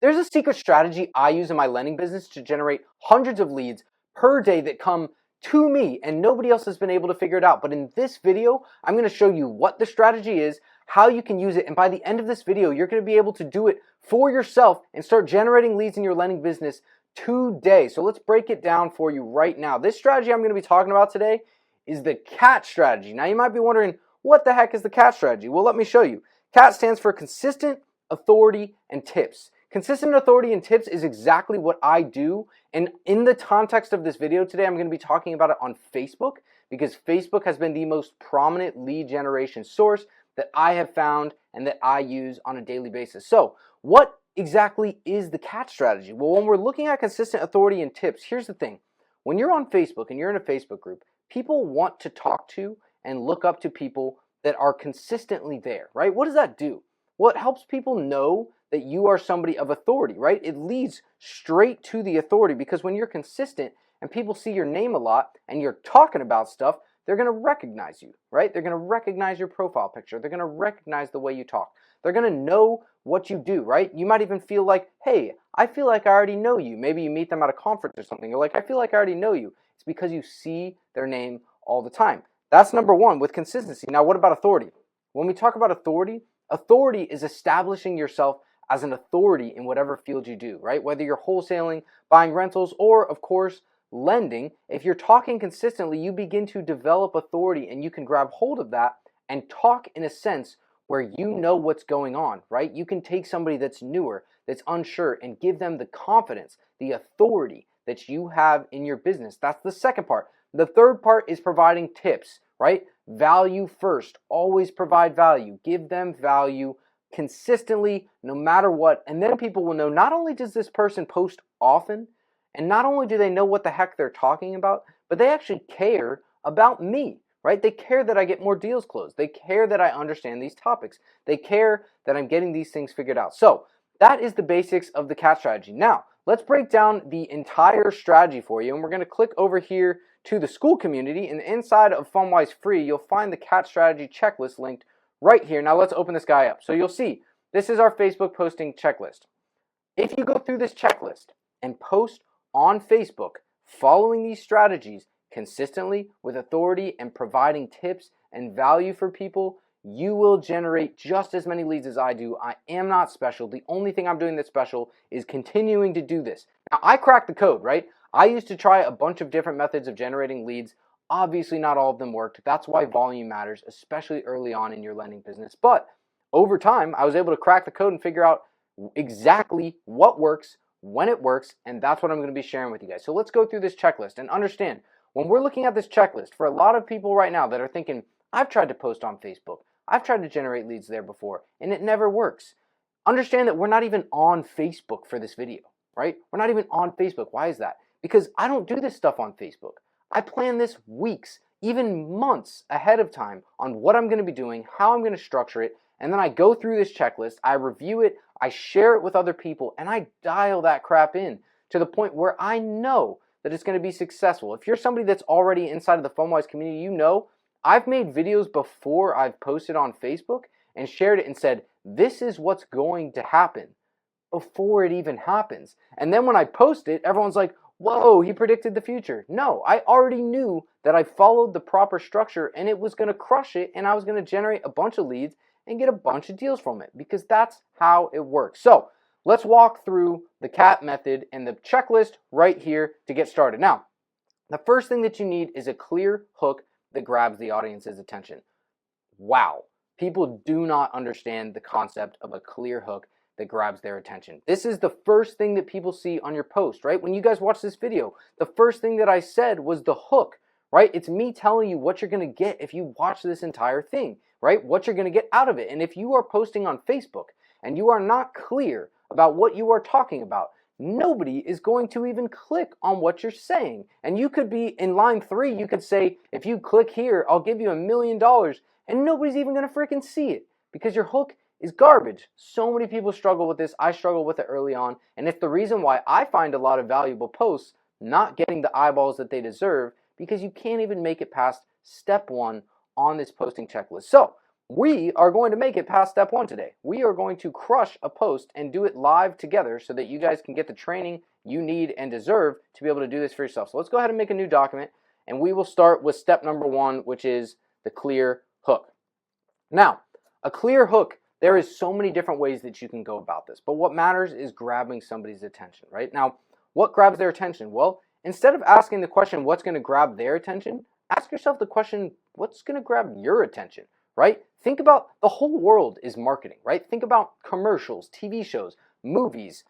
There's a secret strategy I use in my lending business to generate hundreds of leads per day that come to me, and nobody else has been able to figure it out. But in this video, I'm going to show you what the strategy is, how you can use it, and by the end of this video, you're going to be able to do it for yourself and start generating leads in your lending business today. So let's break it down for you right now. This strategy I'm going to be talking about today is the CAT strategy. Now you might be wondering, what the heck is the CAT strategy? Well, let me show you. CAT stands for consistent, authority, and tips. Consistent authority and tips is exactly what I do, and in the context of this video today, I'm going to be talking about it on Facebook because Facebook has been the most prominent lead generation source that I have found and that I use on a daily basis. So what exactly is the CAT strategy? Well, when we're looking at consistent authority and tips, here's the thing. When you're on Facebook and you're in a Facebook group, people want to talk to and look up to people that are consistently there, right? What does that do? Well, it helps people know that you are somebody of authority, right? It leads straight to the authority because when you're consistent and people see your name a lot and you're talking about stuff, they're going to recognize you, right? They're going to recognize your profile picture. They're going to recognize the way you talk. They're going to know what you do, right? You might even feel like, hey, I feel like I already know you. Maybe you meet them at a conference or something. You're like, I feel like I already know you. It's because you see their name all the time. That's number one with consistency. Now, what about authority? When we talk about authority, authority is establishing yourself as an authority in whatever field you do, right? Whether you're wholesaling, buying rentals, or of course, lending, if you're talking consistently, you begin to develop authority and you can grab hold of that and talk in a sense where you know what's going on, right? You can take somebody that's newer, that's unsure, and give them the confidence, the authority that you have in your business. That's the second part. The third part is providing tips, right? Value first. Always provide value. Give them value consistently, no matter what. And then people will know not only does this person post often, and not only do they know what the heck they're talking about, but they actually care about me, right? They care that I get more deals closed. They care that I understand these topics. They care that I'm getting these things figured out. So that is the basics of the CAT strategy. Now, let's break down the entire strategy for you, and we're going to click over here to the Skool community, and inside of Finalizing Free, you'll find the CAT strategy checklist linked right here. Now let's open this guy up. So you'll see, this is our Facebook posting checklist. If you go through this checklist and post on Facebook, following these strategies consistently with authority and providing tips and value for people, you will generate just as many leads as I do. I am not special. The only thing I'm doing that's special is continuing to do this. Now, I cracked the code, right? I used to try a bunch of different methods of generating leads. Obviously, not all of them worked. That's why volume matters, especially early on in your lending business. But over time, I was able to crack the code and figure out exactly what works, when it works, and that's what I'm going to be sharing with you guys. So let's go through this checklist and understand, when we're looking at this checklist, for a lot of people right now that are thinking, I've tried to post on Facebook, I've tried to generate leads there before, and it never works. Understand that we're not even on Facebook for this video, right? We're not even on Facebook. Why is that? Because I don't do this stuff on Facebook. I plan this weeks, even months ahead of time on what I'm going to be doing, how I'm going to structure it, and then I go through this checklist, I review it, I share it with other people, and I dial that crap in to the point where I know that it's going to be successful. If you're somebody that's already inside of the Finalizing community, you know I've made videos before I've posted on Facebook and shared it and said, this is what's going to happen before it even happens. And then when I post it, everyone's like, whoa, he predicted the future. No, I already knew that I followed the proper structure and it was going to crush it and I was going to generate a bunch of leads and get a bunch of deals from it because that's how it works. So let's walk through the CAT method and the checklist right here to get started. Now, the first thing that you need is a clear hook that grabs the audience's attention. Wow, people do not understand the concept of a clear hook that grabs their attention. This is the first thing that people see on your post, right? When you guys watch this video, the first thing that I said was the hook, right? It's me telling you what you're going to get if you watch this entire thing, right? What you're going to get out of it. And if you are posting on Facebook and you are not clear about what you are talking about, nobody is going to even click on what you're saying. And you could be in line 3, you could say, if you click here, I'll give you $1 million, and nobody's even going to freaking see it because your hook is garbage. So many people struggle with this. I struggle with it early on, and it's the reason why I find a lot of valuable posts not getting the eyeballs that they deserve because you can't even make it past step 1 on this posting checklist. So we are going to make it past step 1 today. We are going to crush a post and do it live together so that you guys can get the training you need and deserve to be able to do this for yourself. So let's go ahead and make a new document, and we will start with step number 1, which is the clear hook. Now, a clear hook, there is so many different ways that you can go about this, but what matters is grabbing somebody's attention, right? Now, what grabs their attention? Well, instead of asking the question, what's going to grab their attention, ask yourself the question, what's going to grab your attention, right? Think about the whole world is marketing, right? Think about commercials, TV shows, movies,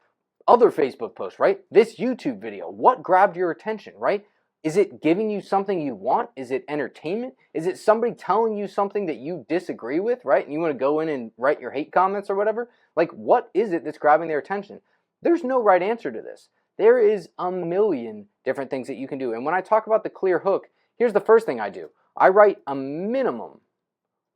other Facebook posts, right? This YouTube video, what grabbed your attention, right? Is it giving you something you want? Is it entertainment? Is it somebody telling you something that you disagree with, right? And you want to go in and write your hate comments or whatever? Like, what is it that's grabbing their attention? There's no right answer to this. There is a million different things that you can do. And when I talk about the clear hook, here's the first thing I do. I write a minimum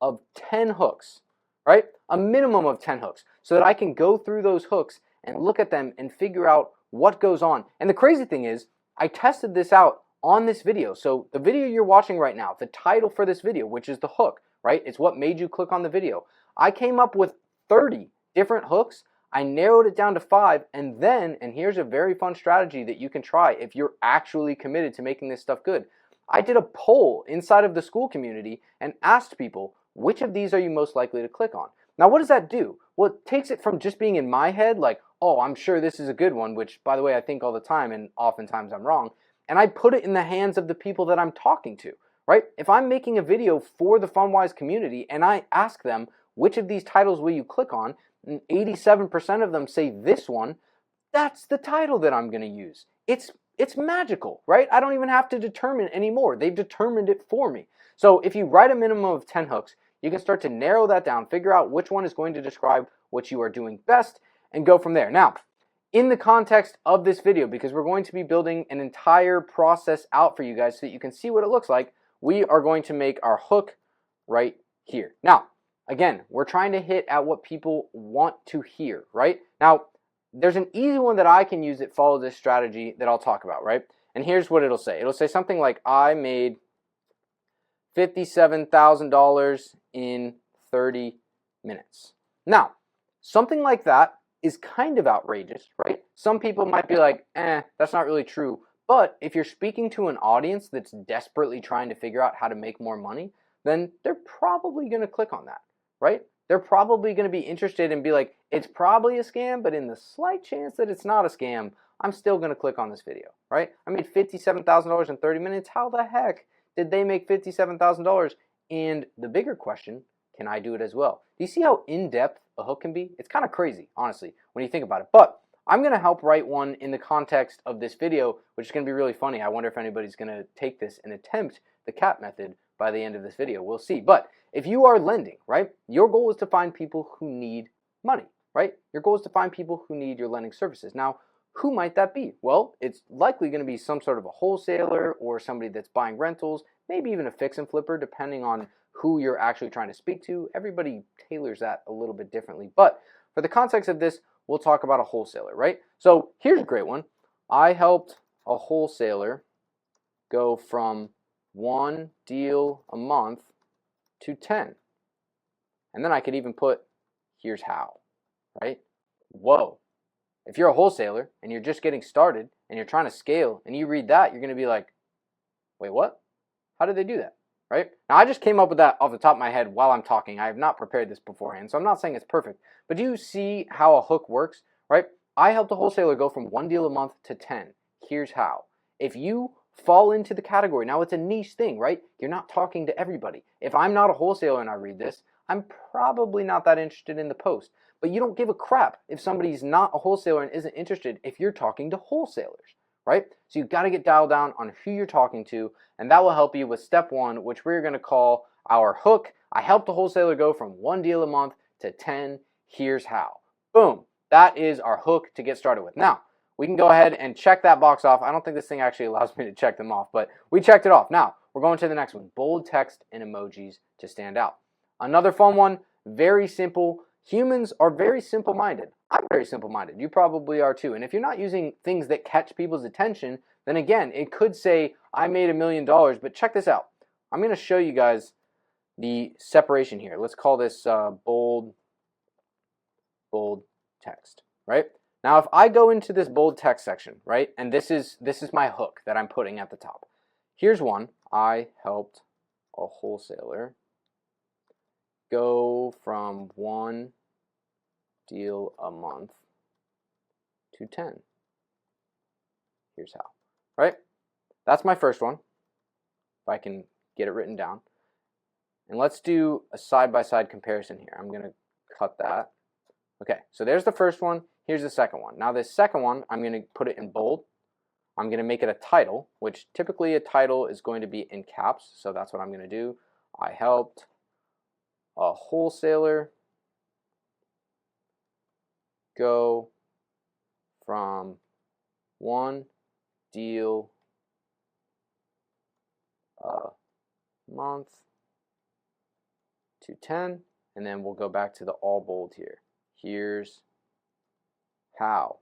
of 10 hooks, right? A minimum of 10 hooks so that I can go through those hooks and look at them and figure out what goes on. And the crazy thing is, I tested this out on this video. So the video you're watching right now, the title for this video, which is the hook, right? It's what made you click on the video. I came up with 30 different hooks. I narrowed it down to 5, and then, and here's a very fun strategy that you can try if you're actually committed to making this stuff good. I did a poll inside of the Skool community and asked people, which of these are you most likely to click on? Now, what does that do? Well, it takes it from just being in my head, like, oh, I'm sure this is a good one, which, by the way, I think all the time, and oftentimes I'm wrong, and I put it in the hands of the people that I'm talking to, right? If I'm making a video for the FunWise community and I ask them, which of these titles will you click on, and 87% of them say this one, that's the title that I'm going to use. It's magical, right? I don't even have to determine anymore. They've determined it for me. So if you write a minimum of 10 hooks, you can start to narrow that down, figure out which one is going to describe what you are doing best, and go from there. Now, in the context of this video, because we're going to be building an entire process out for you guys so that you can see what it looks like, we are going to make our hook right here. Now, again, we're trying to hit at what people want to hear, right? Now, there's an easy one that I can use that follows this strategy that I'll talk about, right? And here's what it'll say. It'll say something like, I made $57,000 in 30 minutes. Now, something like that is kind of outrageous, right? Some people might be like, that's not really true. But if you're speaking to an audience that's desperately trying to figure out how to make more money, then they're probably going to click on that, right? They're probably going to be interested and be like, it's probably a scam, but in the slight chance that it's not a scam, I'm still going to click on this video, right? I made $57,000 in 30 minutes. How the heck did they make $57,000? And the bigger question, can I do it as well? Do you see how in-depth a hook can be? It's kind of crazy, honestly, when you think about it. But I'm going to help write one in the context of this video, which is going to be really funny. I wonder if anybody's going to take this and attempt the CAT method by the end of this video. We'll see. But if you are lending, right, your goal is to find people who need money, right? Your goal is to find people who need your lending services. Now, who might that be? Well, it's likely going to be some sort of a wholesaler or somebody that's buying rentals, maybe even a fix and flipper, depending on who you're actually trying to speak to. Everybody tailors that a little bit differently. But for the context of this, we'll talk about a wholesaler, right? So here's a great one. I helped a wholesaler go from 1 deal a month to 10. And then I could even put, here's how, right? Whoa. If you're a wholesaler and you're just getting started and you're trying to scale and you read that, you're going to be like, wait, what? How did they do that? Right? Now, I just came up with that off the top of my head while I'm talking. I have not prepared this beforehand, so I'm not saying it's perfect. But do you see how a hook works, right? I helped a wholesaler go from 1 deal a month to 10. Here's how. If you fall into the category, now it's a niche thing, right? You're not talking to everybody. If I'm not a wholesaler and I read this, I'm probably not that interested in the post. But you don't give a crap if somebody's not a wholesaler and isn't interested if you're talking to wholesalers, right? So you've got to get dialed down on who you're talking to, and that will help you with step 1, which we're going to call our hook. I helped a wholesaler go from 1 deal a month to 10. Here's how. Boom. That is our hook to get started with. Now, we can go ahead and check that box off. I don't think this thing actually allows me to check them off, but we checked it off. Now, we're going to the next one. Bold text and emojis to stand out. Another fun one, very simple. Humans are very simple-minded. I'm very simple-minded. You probably are too. And if you're not using things that catch people's attention, then again, it could say, I made $1 million, but check this out. I'm going to show you guys the separation here. Let's call this bold text, right? Now, if I go into this bold text section, right, and this is my hook that I'm putting at the top. Here's one. I helped a wholesaler go from 1 deal a month to 10. Here's how, right? That's my first one, if I can get it written down. And let's do a side-by-side comparison here. I'm going to cut that. Okay, so there's the first one. Here's the second one. Now this second one, I'm going to put it in bold. I'm going to make it a title, which typically a title is going to be in caps. So that's what I'm going to do. I helped a wholesaler go from 1 deal a month to 10, and then we'll go back to the all bold here. Here's how.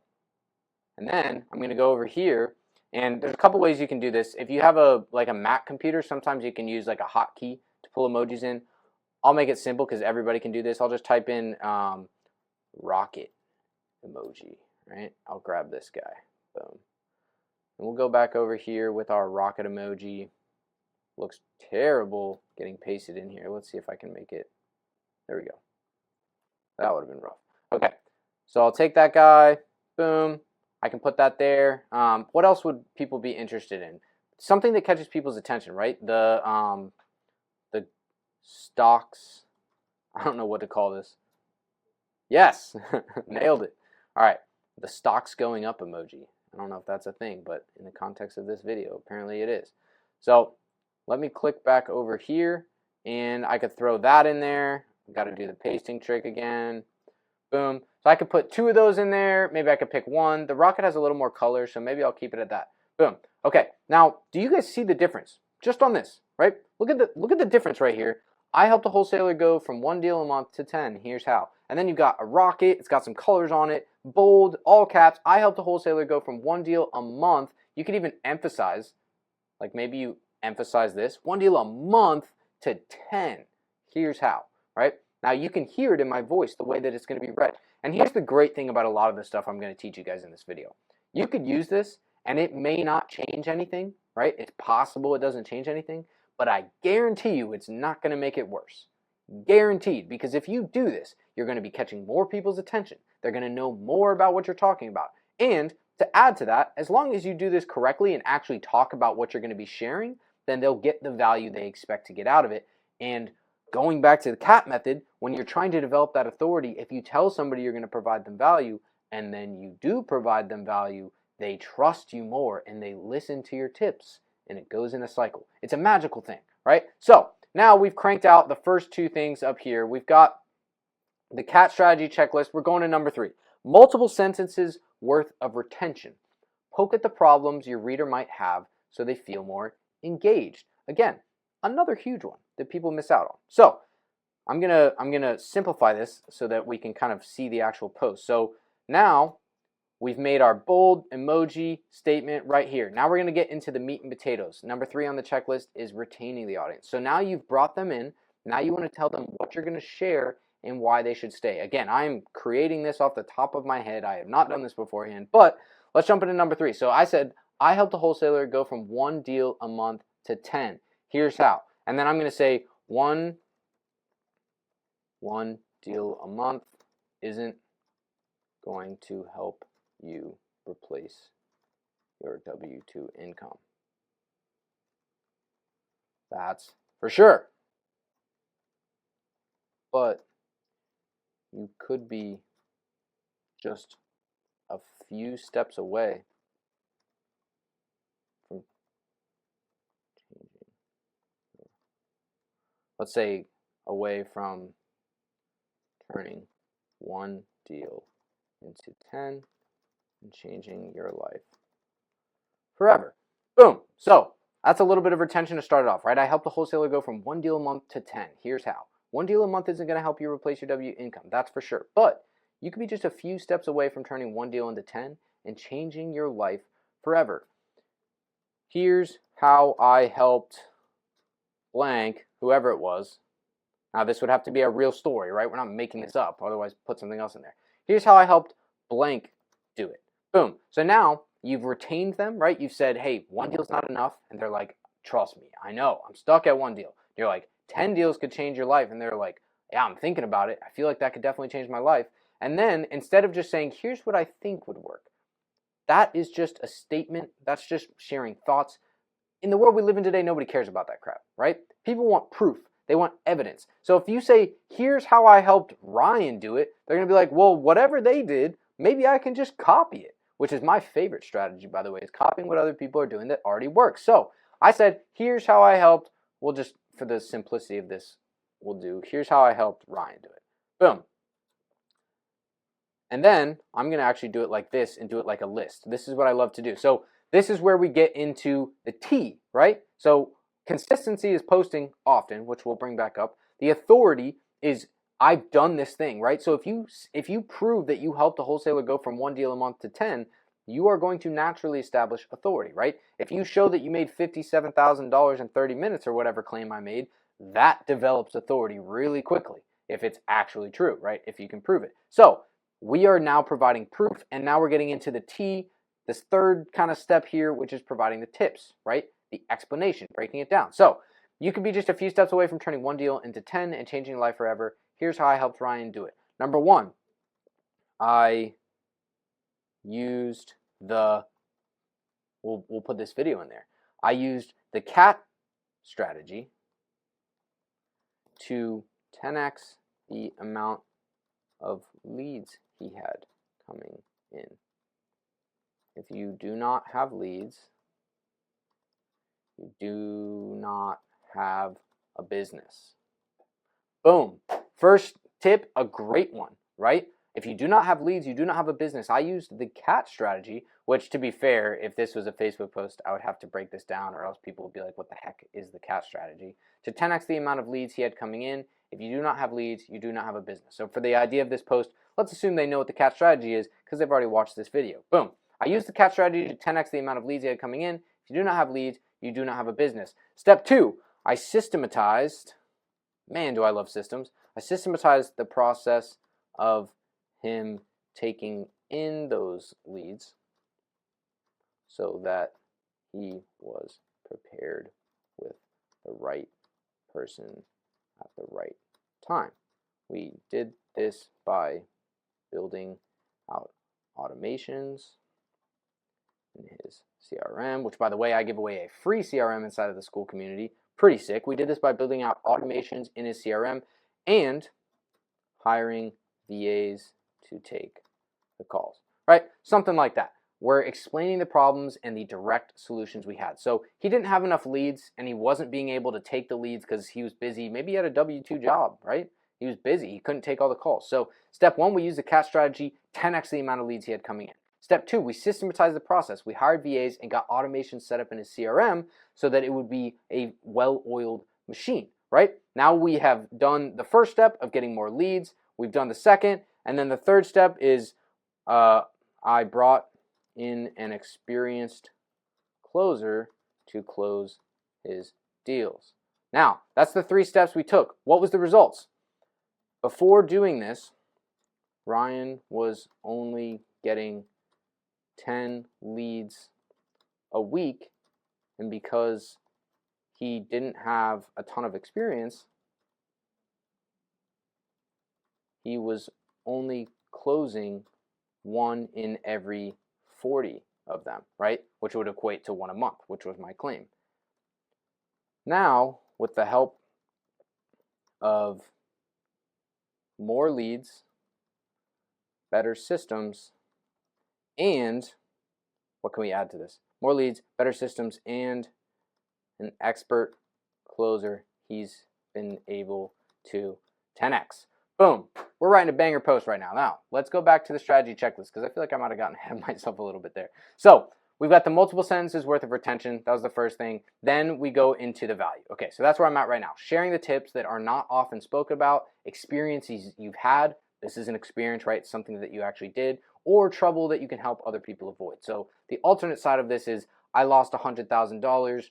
And then I'm going to go over here, and there's a couple ways you can do this. If you have a Mac computer, sometimes you can use like a hotkey to pull emojis in. I'll make it simple because everybody can do this. I'll just type in rocket emoji, right? I'll grab this guy, boom. And we'll go back over here with our rocket emoji. Looks terrible getting pasted in here. Let's see if I can make it. There we go. That would have been rough. Okay, so I'll take that guy, boom. I can put that there. What else would people be interested in? Something that catches people's attention, right? The stocks. I don't know what to call this. Yes, nailed it. All right, the stocks going up emoji. I don't know if that's a thing, but in the context of this video, apparently it is. So let me click back over here, and I could throw that in there. I've got to do the pasting trick again. Boom. So I could put 2 of those in there. Maybe I could pick 1. The rocket has a little more color, so maybe I'll keep it at that. Boom. Okay. Now, do you guys see the difference? Just on this, right? Look at the difference right here. I helped a wholesaler go from 1 deal a month to 10. Here's how. And then you've got a rocket. It's got some colors on it. Bold, all caps. I helped a wholesaler go from 1 deal a month. You could even emphasize, like maybe you emphasize this, 1 deal a month to 10. Here's how, right? Now you can hear it in my voice, the way that it's going to be read. And here's the great thing about a lot of the stuff I'm going to teach you guys in this video. You could use this, and it may not change anything, right? It's possible it doesn't change anything, but I guarantee you it's not going to make it worse. Guaranteed, because if you do this, you're going to be catching more people's attention. They're going to know more about what you're talking about. And to add to that, as long as you do this correctly and actually talk about what you're going to be sharing, then they'll get the value they expect to get out of it. And going back to the CAP method, when you're trying to develop that authority, if you tell somebody you're going to provide them value, and then you do provide them value, they trust you more and they listen to your tips, and it goes in a cycle. It's a magical thing, right? So now we've cranked out the first 2 things up here. We've got the CAT strategy checklist. We're going to number 3. Multiple sentences worth of retention. Poke at the problems your reader might have so they feel more engaged. Again, another huge one that people miss out on. So I'm gonna simplify this so that we can kind of see the actual post. So now we've made our bold emoji statement right here. Now we're gonna get into the meat and potatoes. Number 3 on the checklist is retaining the audience. So now you've brought them in. Now you want to tell them what you're gonna share and why they should stay. Again, I'm creating this off the top of my head. I have not done this beforehand, but let's jump into number 3. So I said, I helped a wholesaler go from 1 deal a month to 10. Here's how. And then I'm going to say one deal a month isn't going to help you replace your W-2 income. That's for sure. But you could be just a few steps away from changing. Let's say away from turning 1 deal into 10 and changing your life forever. Boom. So that's a little bit of retention to start it off, right? I helped a wholesaler go from 1 deal a month to 10. Here's how. 1 deal a month isn't going to help you replace your W income. That's for sure. But you could be just a few steps away from turning 1 deal into 10 and changing your life forever. Here's how I helped blank, whoever it was. Now, this would have to be a real story, right? We're not making this up. Otherwise, put something else in there. Here's how I helped blank do it. Boom. So now you've retained them, right? You've said, hey, one deal's not enough. And they're like, trust me, I know. I'm stuck at one deal. You're like, 10 deals could change your life. And they're like, yeah, I'm thinking about it. I feel like that could definitely change my life. And then instead of just saying, here's what I think would work, that is just a statement. That's just sharing thoughts. In the world we live in today, nobody cares about that crap, right? People want proof. They want evidence. So if you say, here's how I helped Ryan do it, they're going to be like, well, whatever they did, maybe I can just copy it, which is my favorite strategy, by the way, is copying what other people are doing that already works. So I said, here's how I helped. We'll just, for the simplicity of this, we'll do, here's how I helped Ryan do it. Boom. And then I'm going to actually do it like this and do it like a list. This is what I love to do. So this is where we get into the T, right? So consistency is posting often, which we'll bring back up. The authority is I've done this thing, right? So if you prove that you helped a wholesaler go from 1 deal a month to 10, you are going to naturally establish authority, right? If you show that you made $57,000 in 30 minutes or whatever claim I made, that develops authority really quickly if it's actually true, right? If you can prove it. So we are now providing proof, and now we're getting into the T, this third kind of step here, which is providing the tips, right? The explanation, breaking it down. So you could be just a few steps away from turning 1 deal into 10 and changing your life forever. Here's how I helped Ryan do it. Number 1, I used the, we'll put this video in there. I used the CAT strategy to 10x the amount of leads he had coming in. If you do not have leads, you do not have a business. Boom. First tip, a great one, right? If you do not have leads, you do not have a business. I used the CAT strategy, which, to be fair, if this was a Facebook post, I would have to break this down, or else people would be like, what the heck is the CAT strategy? To 10x the amount of leads he had coming in. If you do not have leads, you do not have a business. So for the idea of this post, let's assume they know what the CAT strategy is because they've already watched this video. Boom. I used the CAT strategy to 10x the amount of leads he had coming in. If you do not have leads, you do not have a business. Step 2, I systematized, man, do I love systems. I systematized the process of him taking in those leads so that he was prepared with the right person at the right time. We did this by building out automations in his CRM, which, by the way, I give away a free CRM inside of the Skool community. Pretty sick. We did this by building out automations in his CRM and hiring VAs to take the calls, right? Something like that. We're explaining the problems and the direct solutions we had. So he didn't have enough leads and he wasn't being able to take the leads because he was busy. Maybe he had a W-2 job, right? He was busy. He couldn't take all the calls. So step 1, we used the CAT strategy, 10x the amount of leads he had coming in. Step 2, we systematized the process. We hired VAs and got automation set up in his CRM so that it would be a well-oiled machine, right? Now we have done the first step of getting more leads. We've done the second. And then the third step is I brought in an experienced closer to close his deals. Now, that's the 3 steps we took. What was the results? Before doing this, Ryan was only getting 10 leads a week, and because he didn't have a ton of experience, he was only closing 1 in every 40 of them, right? Which would equate to 1 a month, which was my claim. Now, with the help of more leads, better systems, and what can we add to this? More leads, better systems, and an expert closer, he's been able to 10x. Boom. We're writing a banger post right now. Now, let's go back to the strategy checklist because I feel like I might have gotten ahead of myself a little bit there. So, we've got the multiple sentences worth of retention. That was the first thing. Then we go into the value. Okay, so that's where I'm at right now. Sharing the tips that are not often spoken about, experiences you've had. This is an experience, right? Something that you actually did, or trouble that you can help other people avoid. So the alternate side of this is I lost $100,000.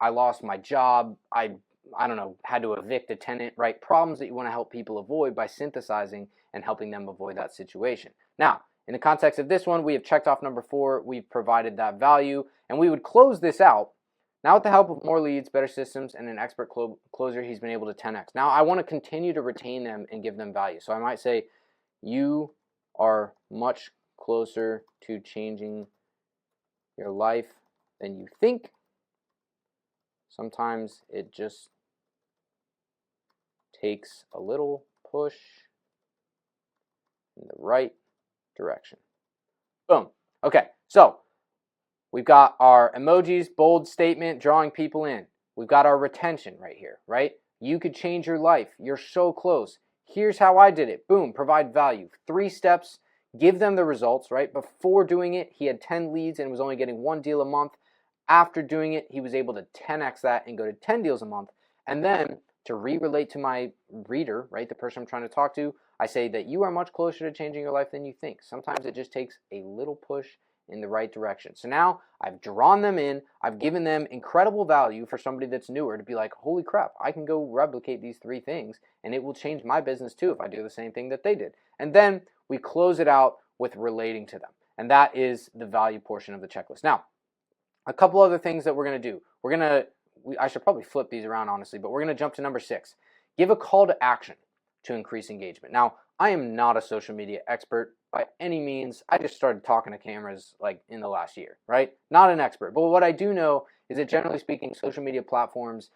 I lost my job. I I don't know, had to evict a tenant, right? Problems that you want to help people avoid by synthesizing and helping them avoid that situation. Now, in the context of this one, we have checked off number 4. We've provided that value, and we would close this out. Now, with the help of more leads, better systems, and an expert closer, he's been able to 10x. Now, I want to continue to retain them and give them value. So I might say, you are much closer to changing your life than you think. Sometimes it just takes a little push in the right direction. Boom. Okay, so we've got our emojis, bold statement, drawing people in. We've got our retention right here, right? You could change your life. You're so close. Here's how I did it. Boom, provide value. 3 steps, give them the results, right? Before doing it, he had 10 leads and was only getting 1 deal a month. After doing it, he was able to 10x that and go to 10 deals a month. And then to relate to my reader, right, the person I'm trying to talk to, I say that you are much closer to changing your life than you think. Sometimes it just takes a little push in the right direction. So now I've drawn them in. I've given them incredible value for somebody that's newer to be like, holy crap, I can go replicate these 3 things and it will change my business too if I do the same thing that they did. And then we close it out with relating to them. And that is the value portion of the checklist. Now, a couple other things that we're going to do. I should probably flip these around, honestly, but we're going to jump to number 6. Give a call to action to increase engagement. Now, I am not a social media expert by any means. I just started talking to cameras like in the last year, right? Not an expert. But what I do know is that generally speaking, social media platforms,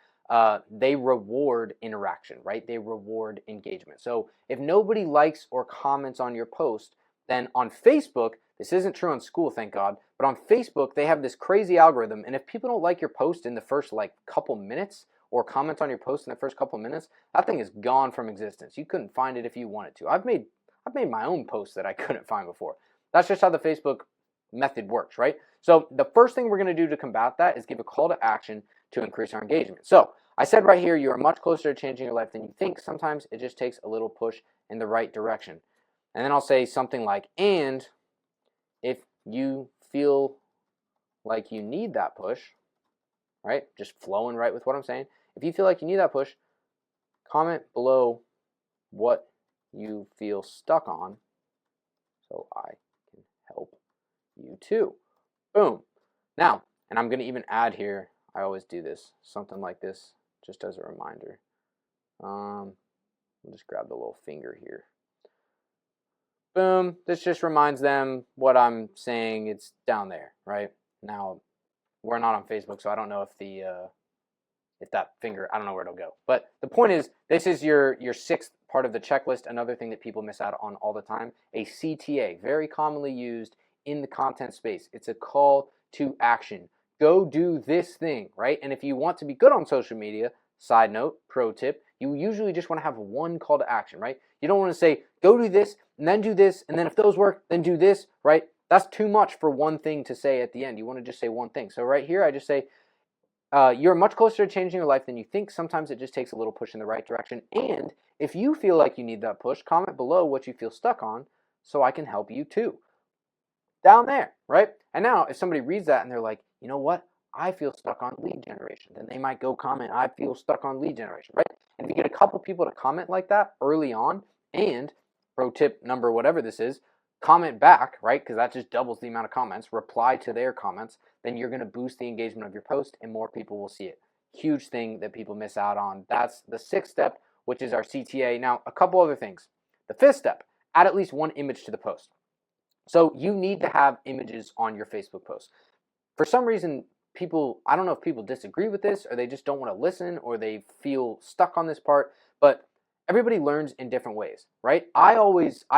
they reward interaction, right? They reward engagement. So if nobody likes or comments on your post, then on Facebook, this isn't true on Skool, thank God, but on Facebook, they have this crazy algorithm, and if people don't like your post in the first like couple minutes or comment on your post in the first couple minutes, that thing is gone from existence. You couldn't find it if you wanted to. I've made my own posts that I couldn't find before. That's just how the Facebook method works, right? So the first thing we're going to do to combat that is give a call to action to increase our engagement. So I said right here, you are much closer to changing your life than you think. Sometimes it just takes a little push in the right direction. And then I'll say something like, and if you feel like you need that push, right? Just flowing right with what I'm saying. If you feel like you need that push, comment below what you feel stuck on so I can help you too. Boom. Now, and I'm going to even add here, I always do this, something like this, just as a reminder. I'll just grab the little finger here. Boom. This just reminds them what I'm saying. It's down there, right? Now, we're not on Facebook, so I don't know if that finger, I don't know where it'll go. But the point is, this is your 6th part of the checklist. Another thing that people miss out on all the time, a CTA, very commonly used in the content space. It's a call to action. Go do this thing, right? And if you want to be good on social media, side note, pro tip, you usually just want to have one call to action, right? You don't want to say, go do this, and then do this, and then if those work, then do this, right? That's too much for one thing to say at the end. You want to just say one thing. So right here, I just say, you're much closer to changing your life than you think. Sometimes it just takes a little push in the right direction. And if you feel like you need that push, comment below what you feel stuck on so I can help you too. Down there, right? And now if somebody reads that and they're like, you know what? I feel stuck on lead generation. Then they might go comment, I feel stuck on lead generation, right? And if you get a couple people to comment like that early on, and pro tip number whatever this is, comment back, right? Because that just doubles the amount of comments. Reply to their comments. Then you're going to boost the engagement of your post and more people will see it. Huge thing that people miss out on. That's the 6th step, which is our CTA. Now, a couple other things. The 5th step, add at least one image to the post. So you need to have images on your Facebook post. For some reason, people, I don't know if people disagree with this or they just don't want to listen or they feel stuck on this part, but everybody learns in different ways, right? I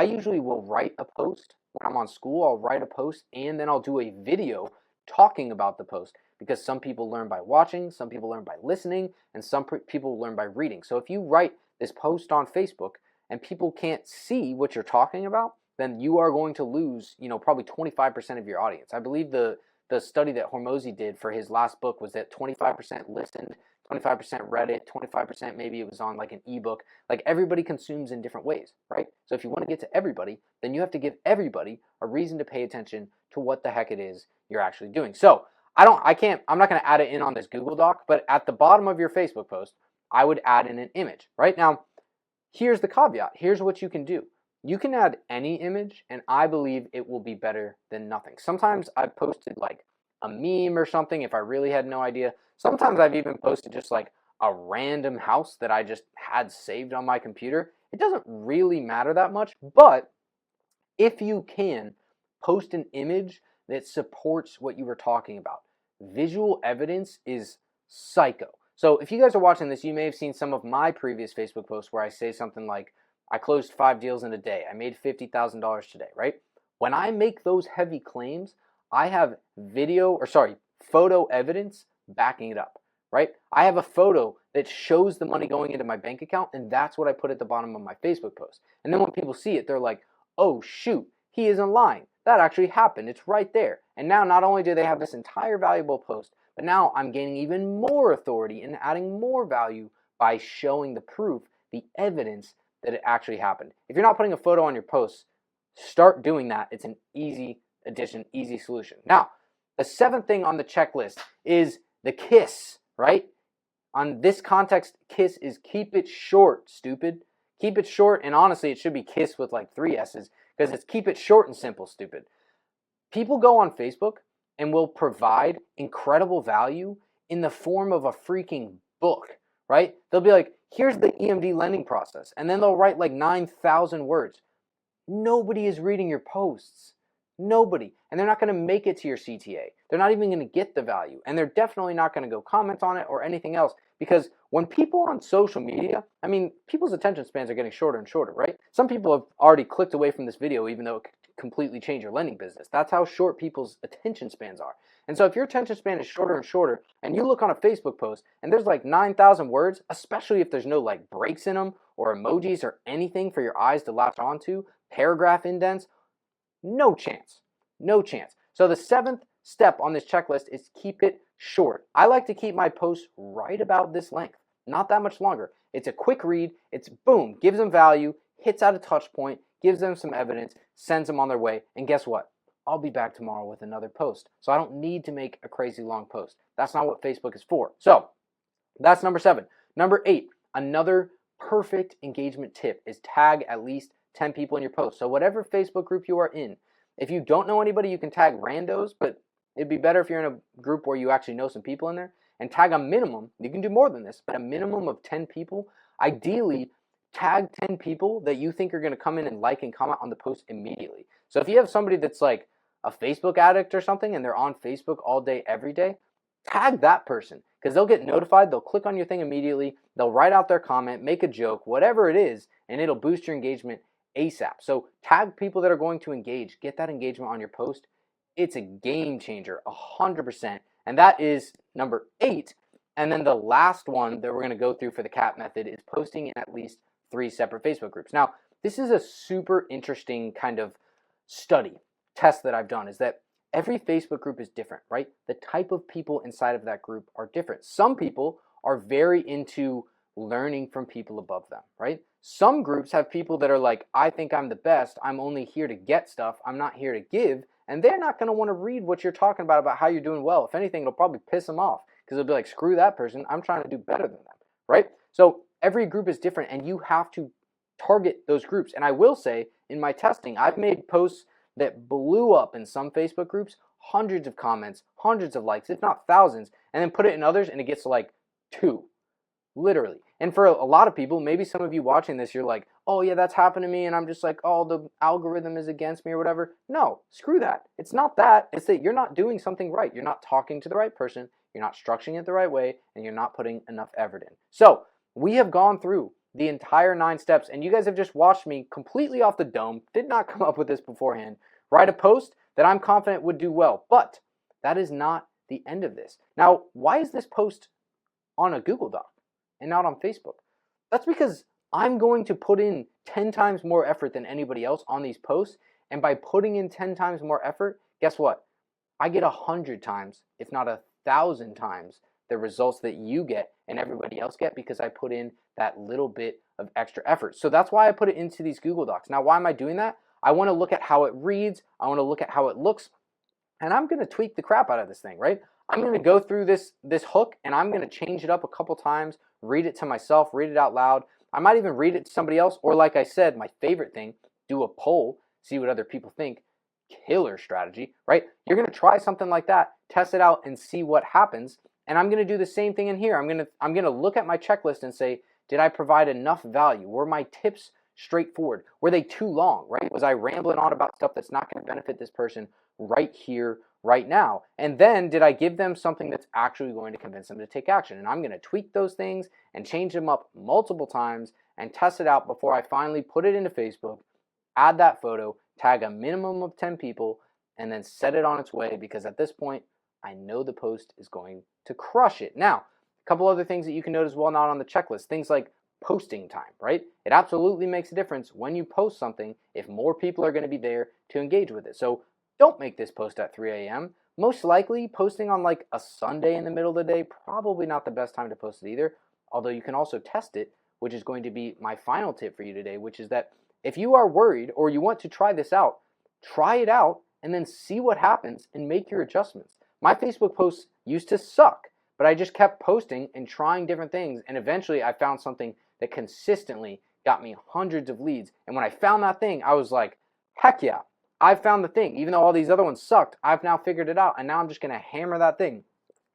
usually will write a post when I'm on Skool. I'll write a post and then I'll do a video talking about the post because some people learn by watching, some people learn by listening, and some people learn by reading. So if you write this post on Facebook and people can't see what you're talking about, then you are going to lose, probably 25% of your audience. I believe the study that Hormozi did for his last book was that 25% listened, 25% read it, 25% maybe it was on like an ebook. Like everybody consumes in different ways, right? So if you want to get to everybody, then you have to give everybody a reason to pay attention to what the heck it is you're actually doing. So I'm not going to add it in on this Google Doc, but at the bottom of your Facebook post, I would add in an image, right? Now, here's the caveat. Here's what you can do. You can add any image, and I believe it will be better than nothing. Sometimes I've posted like a meme or something if I really had no idea. Sometimes I've even posted just like a random house that I just had saved on my computer. It doesn't really matter that much, but if you can, post an image that supports what you were talking about. Visual evidence is psycho. So if you guys are watching this, you may have seen some of my previous Facebook posts where I say something like, I closed 5 deals in a day. I made $50,000 today, right? When I make those heavy claims, I have photo evidence backing it up, right? I have a photo that shows the money going into my bank account, and that's what I put at the bottom of my Facebook post. And then when people see it, they're like, oh shoot, he isn't lying. That actually happened. It's right there. And now not only do they have this entire valuable post, but now I'm gaining even more authority and adding more value by showing the proof, the evidence that it actually happened. If you're not putting a photo on your posts, start doing that. It's an easy addition, easy solution. Now, the 7th thing on the checklist is the KISS, right? On this context, KISS is keep it short, stupid. Keep it short, and honestly, it should be KISS with like 3 S's, because it's keep it short and simple, stupid. People go on Facebook and will provide incredible value in the form of a freaking book, right? They'll be like, here's the EMD lending process, and then they'll write like 9,000 words. Nobody is reading your posts. Nobody. And they're not going to make it to your CTA. They're not even going to get the value. And they're definitely not going to go comment on it or anything else. Because when people on social media, I mean, people's attention spans are getting shorter and shorter, right? Some people have already clicked away from this video even though it could completely change your lending business. That's how short people's attention spans are. And so if your attention span is shorter and shorter, and you look on a Facebook post and there's like 9,000 words, especially if there's no like breaks in them or emojis or anything for your eyes to latch onto, paragraph indents, no chance. No chance. So the 7th step on this checklist is keep it short. I like to keep my posts right about this length, not that much longer. It's a quick read. It's boom, gives them value, hits out a touch point, gives them some evidence, sends them on their way. And guess what? I'll be back tomorrow with another post. So I don't need to make a crazy long post. That's not what Facebook is for. So that's number 7. Number 8, another perfect engagement tip is tag at least 10 people in your post. So whatever Facebook group you are in, if you don't know anybody, you can tag randos, but it'd be better if you're in a group where you actually know some people in there, and tag a minimum. You can do more than this, but a minimum of 10 people. Ideally, tag 10 people that you think are going to come in and like and comment on the post immediately. So if you have somebody that's like a Facebook addict or something and they're on Facebook all day, every day, tag that person because they'll get notified. They'll click on your thing immediately. They'll write out their comment, make a joke, whatever it is, and it'll boost your engagement ASAP. So tag people that are going to engage. Get that engagement on your post. It's a game changer, 100%. And that is number 8. And then the last one that we're going to go through for the CAP method is posting in at least 3 separate Facebook groups. Now, this is a super interesting kind of test that I've done, is that every Facebook group is different, right? The type of people inside of that group are different. Some people are very into learning from people above them, right? Some groups have people that are like, I think I'm the best. I'm only here to get stuff. I'm not here to give. And they're not going to want to read what you're talking about how you're doing well. If anything, it'll probably piss them off because they'll be like, screw that person. I'm trying to do better than them, right? So every group is different and you have to target those groups. And I will say in my testing, I've made posts that blew up in some Facebook groups, hundreds of comments, hundreds of likes, if not thousands, and then put it in others and it gets like 2. Literally. And for a lot of people, maybe some of you watching this, you're like, oh yeah, that's happened to me, and I'm just like, oh, the algorithm is against me or whatever. No, screw that. It's not that. It's that you're not doing something right. You're not talking to the right person, you're not structuring it the right way, and you're not putting enough effort in. So we have gone through the entire 9 steps, and you guys have just watched me completely off the dome, did not come up with this beforehand, write a post that I'm confident would do well. But that is not the end of this. Now, why is this post on a Google Doc and not on Facebook? That's because I'm going to put in 10 times more effort than anybody else on these posts. And by putting in 10 times more effort, guess what? I get 100 times, if not 1,000 times, the results that you get and everybody else get because I put in that little bit of extra effort. So that's why I put it into these Google Docs. Now, why am I doing that? I want to look at how it reads. I want to look at how it looks. And I'm going to tweak the crap out of this thing, right? I'm going to go through this hook and I'm going to change it up a couple times, read it to myself, read it out loud. I might even read it to somebody else, or like I said, my favorite thing, do a poll, see what other people think. Killer strategy, right? You're going to try something like that, test it out and see what happens. And I'm going to do the same thing in here. I'm going to look at my checklist and say, did I provide enough value? Were my tips straightforward? Were they too long, right? Was I rambling on about stuff that's not going to benefit this person right here, right now? And then did I give them something that's actually going to convince them to take action? And I'm going to tweak those things and change them up multiple times and test it out before I finally put it into Facebook, add that photo, tag a minimum of 10 people, and then set it on its way, because at this point, I know the post is going to crush it. Now, a couple other things that you can notice while not on the checklist, things like posting time, right? It absolutely makes a difference when you post something if more people are going to be there to engage with it. So don't make this post at 3 a.m. Most likely, posting on like a Sunday in the middle of the day, probably not the best time to post it either, although you can also test it, which is going to be my final tip for you today, which is that if you are worried or you want to try this out, try it out and then see what happens and make your adjustments. My Facebook posts used to suck, but I just kept posting and trying different things, and eventually I found something that consistently got me hundreds of leads. And when I found that thing, I was like, heck yeah, I found the thing. Even though all these other ones sucked, I've now figured it out, and now I'm just going to hammer that thing.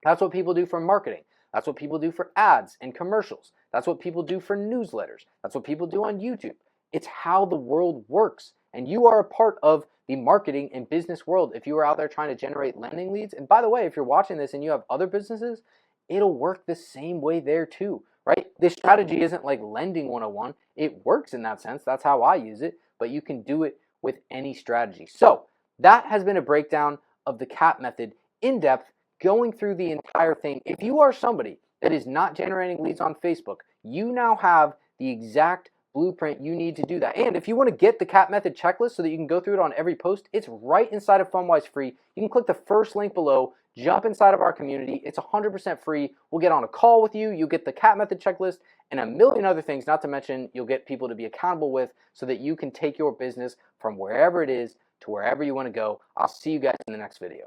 That's what people do for marketing. That's what people do for ads and commercials. That's what people do for newsletters. That's what people do on YouTube. It's how the world works, and you are a part of the marketing and business world if you are out there trying to generate lending leads. And by the way, if you're watching this and you have other businesses, it'll work the same way there too, right? This strategy isn't like lending 101. It works in that sense. That's how I use it, but you can do it with any strategy. So that has been a breakdown of the CAP method in depth, going through the entire thing. If you are somebody that is not generating leads on Facebook, you now have the exact blueprint you need to do that. And if you want to get the CAP method checklist so that you can go through it on every post, it's right inside of FunWise free. You can click the first link below, jump inside of our community. It's 100% free. We'll get on a call with you. You get the CAP method checklist and a million other things, not to mention you'll get people to be accountable with so that you can take your business from wherever it is to wherever you want to go. I'll see you guys in the next video.